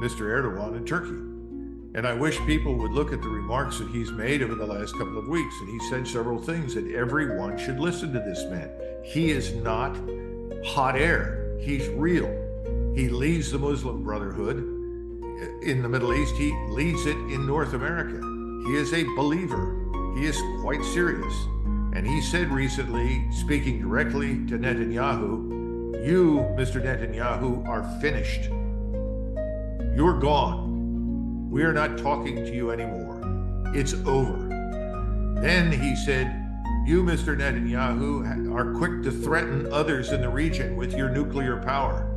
Mr. Erdogan in Turkey. And I wish people would look at the remarks that he's made over the last couple of weeks. And he said several things that everyone should listen to this man. He is not hot air. He's real. He leads the Muslim Brotherhood in the Middle East. He leads it in North America. He is a believer. He is quite serious. And he said recently, speaking directly to Netanyahu, you, Mr. Netanyahu, are finished. You're gone. We are not talking to you anymore. It's over. Then he said, you, Mr. Netanyahu, are quick to threaten others in the region with your nuclear power.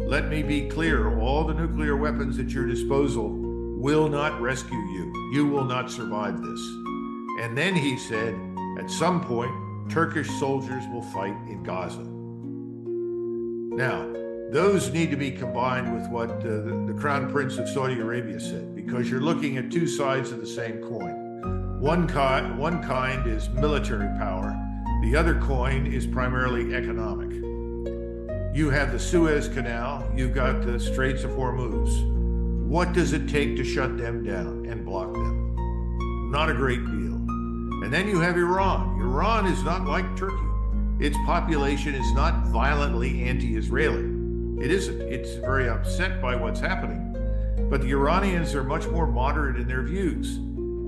Let me be clear, all the nuclear weapons at your disposal will not rescue you. You will not survive this. And then he said, at some point, Turkish soldiers will fight in Gaza. Now, those need to be combined with what the Crown Prince of Saudi Arabia said, because you're looking at two sides of the same coin. One kind is military power. The other coin is primarily economic. You have the Suez Canal, you've got the Straits of Hormuz. What does it take to shut them down and block them? Not a great deal. And then you have Iran. Iran is not like Turkey. Its population is not violently anti-Israeli. It isn't. It's very upset by what's happening. But the Iranians are much more moderate in their views.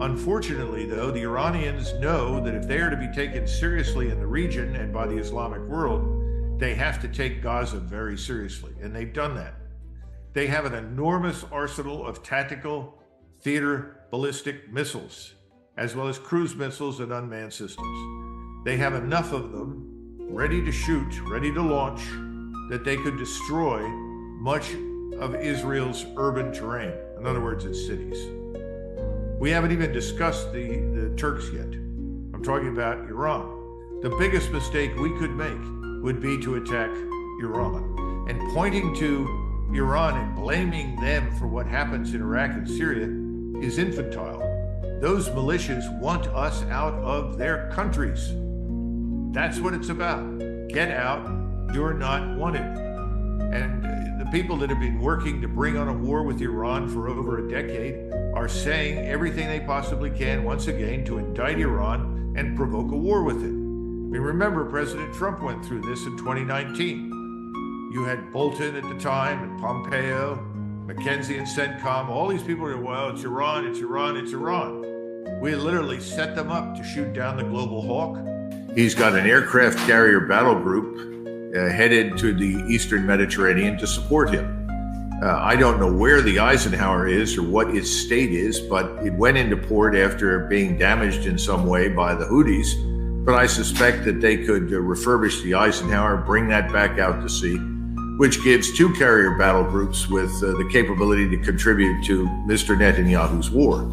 Unfortunately, though, the Iranians know that if they are to be taken seriously in the region and by the Islamic world, they have to take Gaza very seriously, and they've done that. They have an enormous arsenal of tactical theater ballistic missiles, as well as cruise missiles and unmanned systems. They have enough of them ready to shoot, ready to launch, that they could destroy much of Israel's urban terrain. In other words, its cities. We haven't even discussed the Turks yet. I'm talking about Iran. The biggest mistake we could make would be to attack Iran. And pointing to Iran and blaming them for what happens in Iraq and Syria is infantile. Those militias want us out of their countries. That's what it's about. Get out. You're not wanted. And the people that have been working to bring on a war with Iran for over a decade are saying everything they possibly can, once again, to indict Iran and provoke a war with it. I mean, remember, President Trump went through this in 2019. You had Bolton at the time, and Pompeo, McKenzie and CENTCOM. All these people were, well, it's Iran, it's Iran, it's Iran. We literally set them up to shoot down the global hawk. He's got an aircraft carrier battle group headed to the Eastern Mediterranean to support him. I don't know where the Eisenhower is or what its state is, but it went into port after being damaged in some way by the Houthis. But I suspect that they could refurbish the Eisenhower, bring that back out to sea, which gives two carrier battle groups with the capability to contribute to Mr. Netanyahu's war.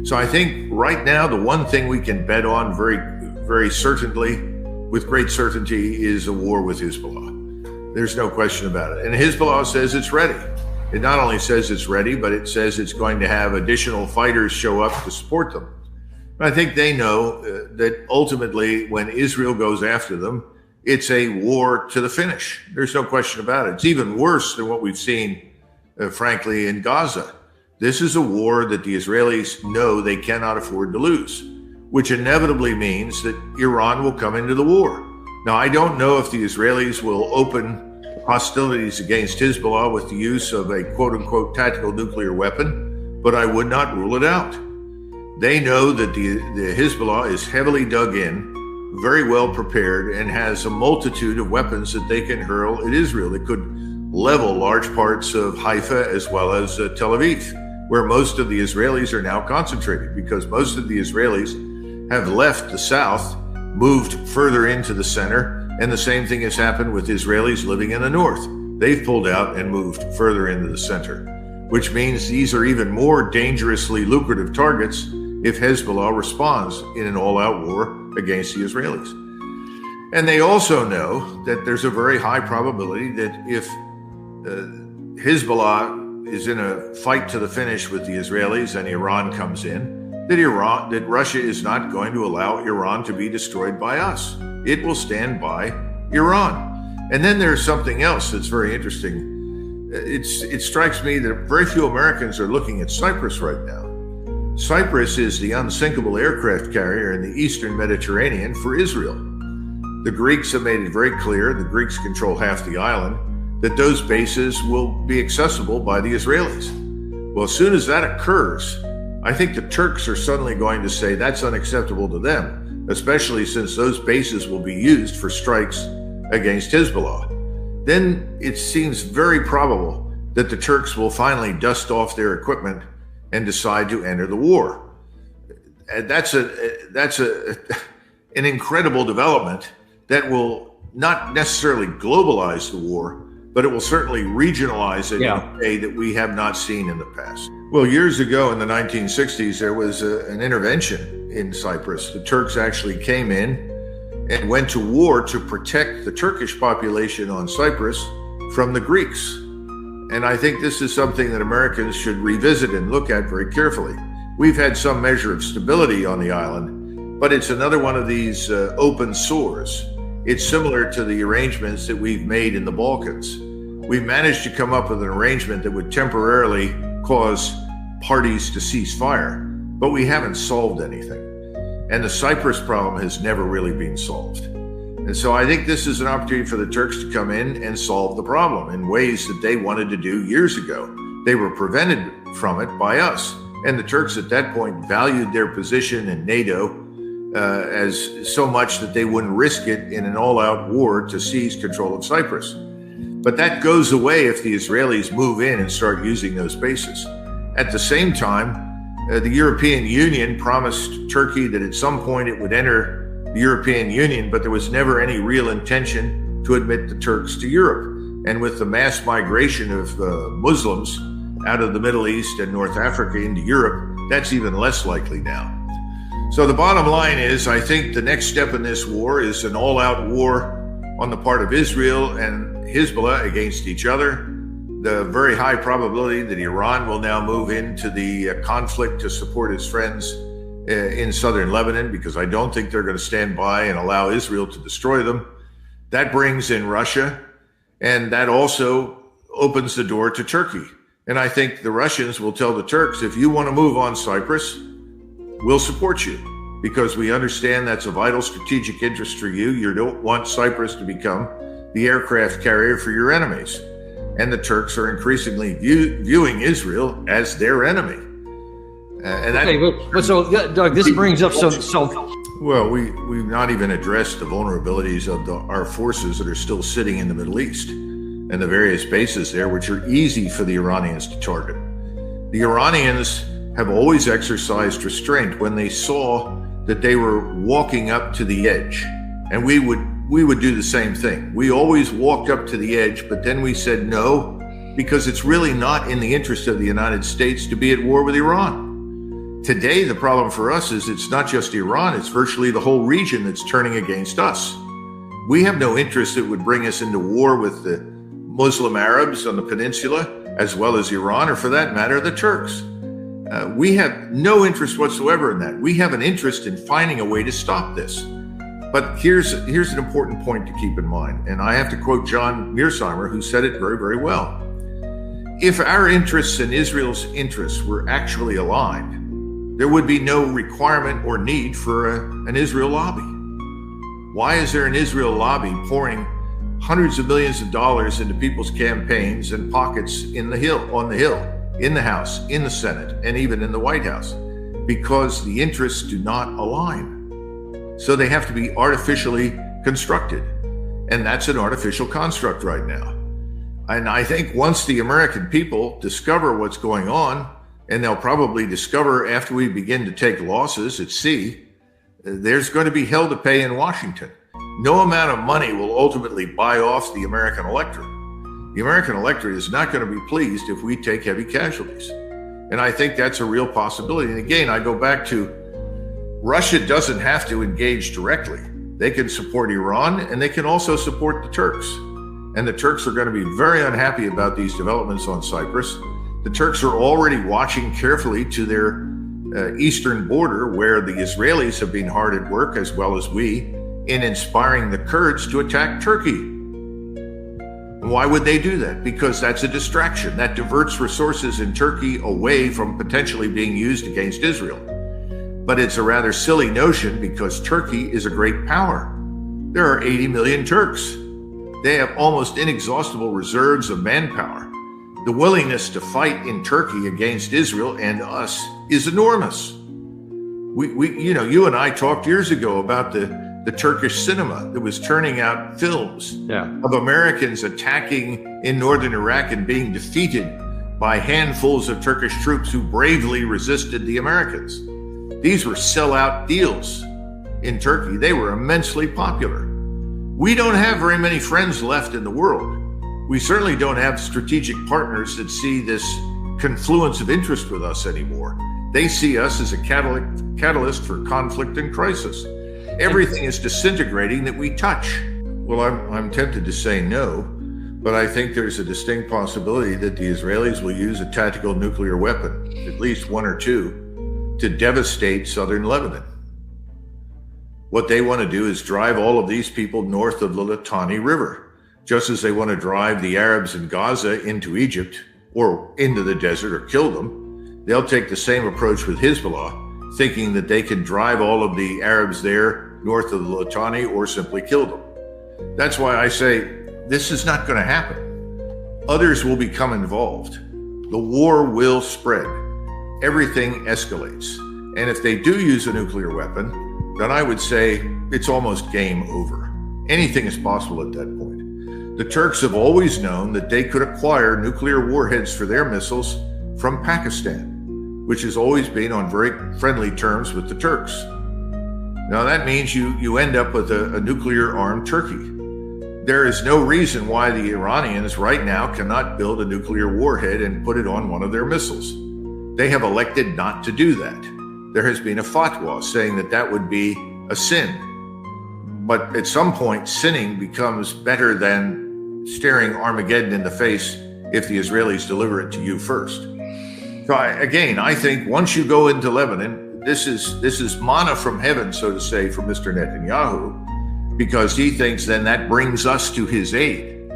So I think right now, the one thing we can bet on very certainly, with great certainty, is a war with Hezbollah. There's no question about it. And Hezbollah says it's ready. It not only says it's ready, but it says it's going to have additional fighters show up to support them. I think they know that ultimately, when Israel goes after them, it's a war to the finish. There's no question about it. It's even worse than what we've seen, frankly, in Gaza. This is a war that the Israelis know they cannot afford to lose, which inevitably means that Iran will come into the war. Now, I don't know if the Israelis will open hostilities against Hezbollah with the use of a quote-unquote tactical nuclear weapon, but I would not rule it out. They know that the Hezbollah is heavily dug in, very well prepared, and has a multitude of weapons that they can hurl at Israel that could level large parts of Haifa as well as Tel Aviv, where most of the Israelis are now concentrated, because most of the Israelis have left the south, moved further into the center, and the same thing has happened with Israelis living in the north. They've pulled out and moved further into the center, which means these are even more dangerously lucrative targets if Hezbollah responds in an all-out war against the Israelis. And they also know that there's a very high probability that if Hezbollah is in a fight to the finish with the Israelis and Iran comes in, that Russia is not going to allow Iran to be destroyed by us. It will stand by Iran. And then there's something else that's very interesting. It strikes me that very few Americans are looking at Cyprus right now. Cyprus is the unsinkable aircraft carrier in the Eastern Mediterranean for Israel. The Greeks have made it very clear, the Greeks control half the island, that those bases will be accessible by the Israelis. Well, as soon as that occurs, I think the Turks are suddenly going to say that's unacceptable to them, especially since those bases will be used for strikes against Hezbollah. Then it seems very probable that the Turks will finally dust off their equipment and decide to enter the war. And that's an incredible development that will not necessarily globalize the war, but it will certainly regionalize it in a way that we have not seen in the past. Well, years ago in the 1960s, there was an intervention in Cyprus. The Turks actually came in and went to war to protect the Turkish population on Cyprus from the Greeks. And I think this is something that Americans should revisit and look at very carefully. We've had some measure of stability on the island, but it's another one of these open sores. It's similar to the arrangements that we've made in the Balkans. We've managed to come up with an arrangement that would temporarily cause parties to cease fire, but we haven't solved anything. And the Cyprus problem has never really been solved. And so I think this is an opportunity for the Turks to come in and solve the problem in ways that they wanted to do years ago. They were prevented from it by us. And the Turks at that point valued their position in NATO as so much that they wouldn't risk it in an all-out war to seize control of Cyprus. But that goes away if the Israelis move in and start using those bases. At the same time, the European Union promised Turkey that at some point it would enter the European Union, but there was never any real intention to admit the Turks to Europe. And with the mass migration of Muslims out of the Middle East and North Africa into Europe, that's even less likely now. So the bottom line is, I think the next step in this war is an all-out war on the part of Israel and Hezbollah against each other. The very high probability that Iran will now move into the conflict to support its friends in southern Lebanon, because I don't think they're going to stand by and allow Israel to destroy them. That brings in Russia, and that also opens the door to Turkey. And I think the Russians will tell the Turks, if you want to move on Cyprus, we'll support you, because we understand that's a vital strategic interest for you. You don't want Cyprus to become the aircraft carrier for your enemies. And the Turks are increasingly viewing Israel as their enemy. So Doug, this brings up so. Well, we've not even addressed the vulnerabilities of our forces that are still sitting in the Middle East and the various bases there, which are easy for the Iranians to target. The Iranians have always exercised restraint when they saw that they were walking up to the edge, and we would do the same thing. We always walked up to the edge, but then we said no, because it's really not in the interest of the United States to be at war with Iran. Today, the problem for us is it's not just Iran, it's virtually the whole region that's turning against us. We have no interest that would bring us into war with the Muslim Arabs on the peninsula, as well as Iran, or for that matter, the Turks. We have no interest whatsoever in that. We have an interest in finding a way to stop this. But here's an important point to keep in mind, and I have to quote John Mearsheimer, who said it very, very well. If our interests and Israel's interests were actually aligned, there would be no requirement or need for an Israel lobby. Why is there an Israel lobby pouring hundreds of millions of dollars into people's campaigns and pockets on the Hill, in the House, in the Senate, and even in the White House? Because the interests do not align. So they have to be artificially constructed. And that's an artificial construct right now. And I think once the American people discover what's going on, and they'll probably discover after we begin to take losses at sea, there's going to be hell to pay in Washington. No amount of money will ultimately buy off the American electorate. The American electorate is not going to be pleased if we take heavy casualties. And I think that's a real possibility. And again, I go back to Russia doesn't have to engage directly. They can support Iran, and they can also support the Turks. And the Turks are going to be very unhappy about these developments on Cyprus. The Turks are already watching carefully to their eastern border, where the Israelis have been hard at work, as well as we, in inspiring the Kurds to attack Turkey. And why would they do that? Because that's a distraction. That diverts resources in Turkey away from potentially being used against Israel. But it's a rather silly notion because Turkey is a great power. There are 80 million Turks. They have almost inexhaustible reserves of manpower. The willingness to fight in Turkey against Israel and us is enormous. You and I talked years ago about the Turkish cinema that was turning out films of Americans attacking in northern Iraq and being defeated by handfuls of Turkish troops who bravely resisted the Americans. These were sellout deals in Turkey. They were immensely popular. We don't have very many friends left in the world. We certainly don't have strategic partners that see this confluence of interest with us anymore. They see us as a catalyst for conflict and crisis. Everything is disintegrating that we touch. Well, I'm tempted to say no, but I think there's a distinct possibility that the Israelis will use a tactical nuclear weapon, at least one or two, to devastate southern Lebanon. What they want to do is drive all of these people north of the Litani River, just as they want to drive the Arabs in Gaza into Egypt or into the desert or kill them. They'll take the same approach with Hezbollah, thinking that they can drive all of the Arabs there north of the Litani or simply kill them. That's why I say this is not going to happen. Others will become involved. The war will spread. Everything escalates. And if they do use a nuclear weapon, then I would say it's almost game over. Anything is possible at that point. The Turks have always known that they could acquire nuclear warheads for their missiles from Pakistan, which has always been on very friendly terms with the Turks. Now that means you end up with a nuclear-armed Turkey. There is no reason why the Iranians right now cannot build a nuclear warhead and put it on one of their missiles. They have elected not to do that. There has been a fatwa saying that that would be a sin. But at some point, sinning becomes better than staring Armageddon in the face if the Israelis deliver it to you first. So I think once you go into Lebanon, this is manna from heaven, so to say, for Mr. Netanyahu, because he thinks then that brings us to his aid.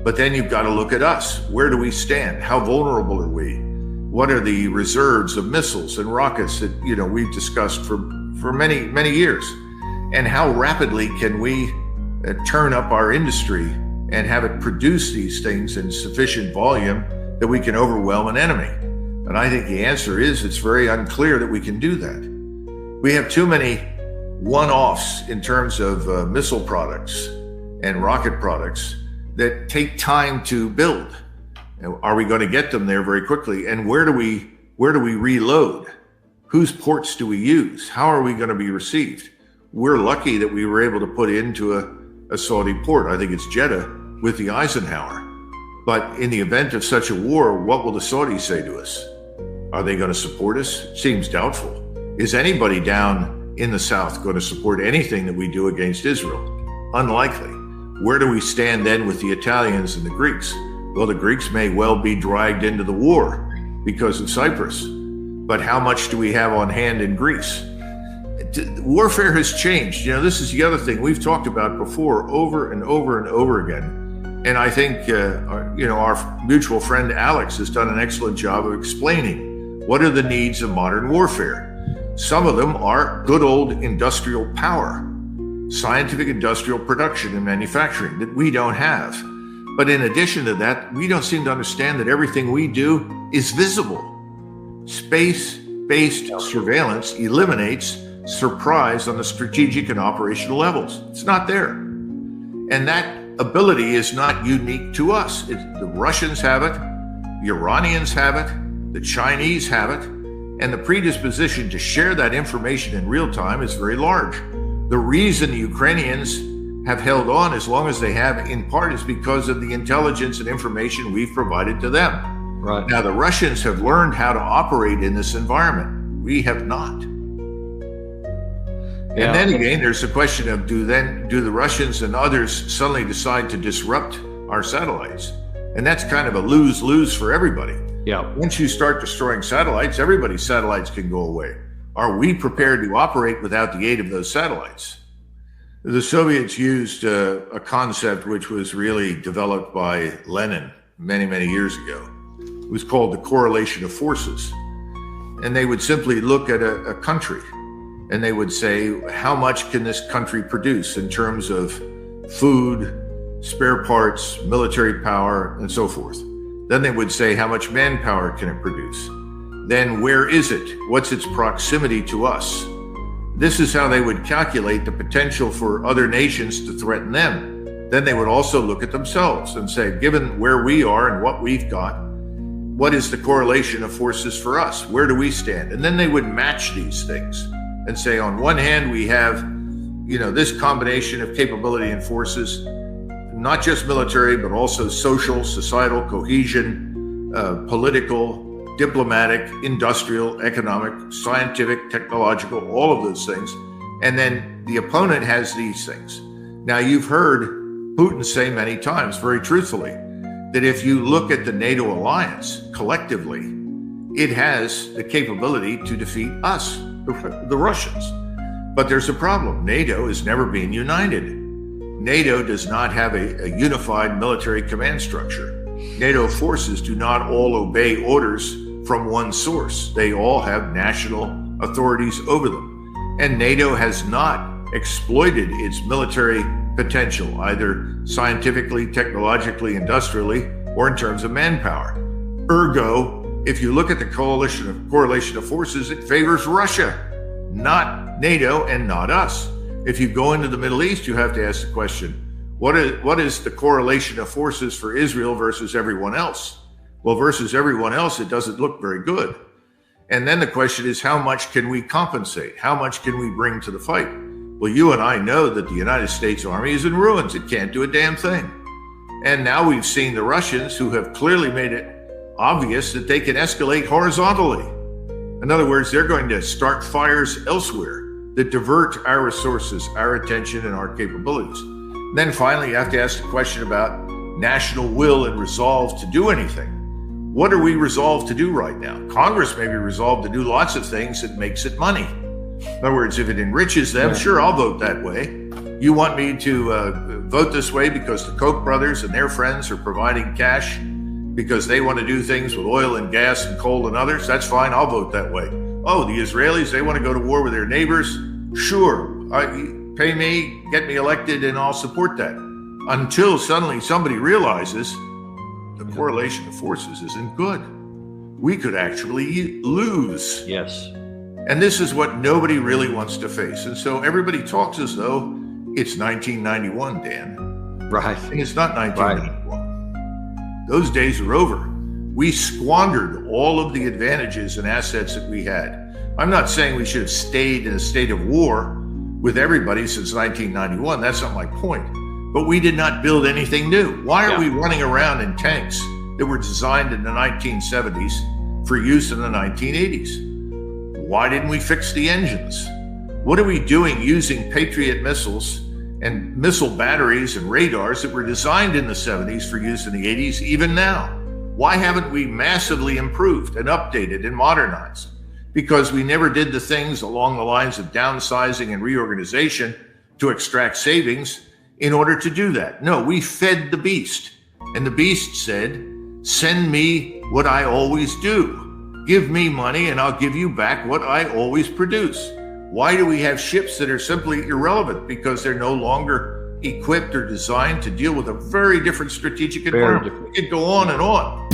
But then you've got to look at us. Where do we stand? How vulnerable are we? What are the reserves of missiles and rockets that we've discussed for many, many years? And how rapidly can we turn up our industry and have it produce these things in sufficient volume that we can overwhelm an enemy? And I think the answer is it's very unclear that we can do that. We have too many one-offs in terms of missile products and rocket products that take time to build. Are we going to get them there very quickly? And where do we reload? Whose ports do we use? How are we going to be received? We're lucky that we were able to put into a Saudi port. I think it's Jeddah with the Eisenhower. But in the event of such a war, what will the Saudis say to us? Are they going to support us? Seems doubtful. Is anybody down in the South going to support anything that we do against Israel? Unlikely. Where do we stand then with the Italians and the Greeks? Well, the Greeks may well be dragged into the war because of Cyprus. But how much do we have on hand in Greece? Warfare has changed. This is the other thing we've talked about before over and over and over again. And I think, our mutual friend Alex has done an excellent job of explaining what are the needs of modern warfare. Some of them are good old industrial power, scientific industrial production and manufacturing that we don't have. But in addition to that, we don't seem to understand that everything we do is visible. Space-based surveillance eliminates surprise on the strategic and operational levels. It's not there. And that ability is not unique to us. The Russians have it, the Iranians have it, the Chinese have it, and the predisposition to share that information in real time is very large. The reason the Ukrainians have held on as long as they have, in part, is because of the intelligence and information we've provided to them. Right. Now, the Russians have learned how to operate in this environment. We have not. Yeah. And then again, there's the question of do the Russians and others suddenly decide to disrupt our satellites? And that's kind of a lose-lose for everybody. Yeah. Once you start destroying satellites, everybody's satellites can go away. Are we prepared to operate without the aid of those satellites? The Soviets used a concept which was really developed by Lenin many, many years ago. It was called the correlation of forces. And they would simply look at a country and they would say, how much can this country produce in terms of food, spare parts, military power, and so forth. Then they would say, how much manpower can it produce? Then where is it? What's its proximity to us? This is how they would calculate the potential for other nations to threaten them. Then they would also look at themselves and say, given where we are and what we've got, what is the correlation of forces for us? Where do we stand? And then they would match these things and say, on one hand, we have, this combination of capability and forces, not just military, but also social, societal, cohesion, political, diplomatic, industrial, economic, scientific, technological, all of those things. And then the opponent has these things. Now, you've heard Putin say many times, very truthfully, that if you look at the NATO alliance collectively, it has the capability to defeat us, the Russians. But there's a problem. NATO is never being united. NATO does not have a unified military command structure. NATO forces do not all obey orders from one source. They all have national authorities over them. And NATO has not exploited its military potential, either scientifically, technologically, industrially, or in terms of manpower. Ergo, if you look at the correlation of forces, it favors Russia, not NATO and not us. If you go into the Middle East, you have to ask the question, what is the correlation of forces for Israel versus everyone else? Well, versus everyone else, it doesn't look very good. And then the question is, how much can we compensate? How much can we bring to the fight? Well, you and I know that the United States Army is in ruins. It can't do a damn thing. And now we've seen the Russians, who have clearly made it obvious that they can escalate horizontally. In other words, they're going to start fires elsewhere that divert our resources, our attention, and our capabilities. And then finally, you have to ask the question about national will and resolve to do anything. What are we resolved to do right now? Congress may be resolved to do lots of things that makes it money. In other words, if it enriches them, sure, I'll vote that way. You want me to vote this way because the Koch brothers and their friends are providing cash because they want to do things with oil and gas and coal and others? That's fine, I'll vote that way. Oh, the Israelis, they want to go to war with their neighbors? Sure, pay me, get me elected, and I'll support that. Until suddenly somebody realizes the correlation of forces isn't good. We could actually lose. Yes. And this is what nobody really wants to face. And so everybody talks as though it's 1991, Dan. Right. And it's not 1991. Those days are over. We squandered all of the advantages and assets that we had. I'm not saying we should have stayed in a state of war with everybody since 1991. That's not my point. But we did not build anything new. Why are we running around in tanks that were designed in the 1970s for use in the 1980s? Why didn't we fix the engines? What are we doing using Patriot missiles and missile batteries and radars that were designed in the 70s for use in the 80s, even now? Why haven't we massively improved and updated and modernized? Because we never did the things along the lines of downsizing and reorganization to extract savings in order to do that. No, we fed the beast. And the beast said, send me what I always do. Give me money and I'll give you back what I always produce. Why do we have ships that are simply irrelevant? Because they're no longer equipped or designed to deal with a very different strategic environment. We could go on and on.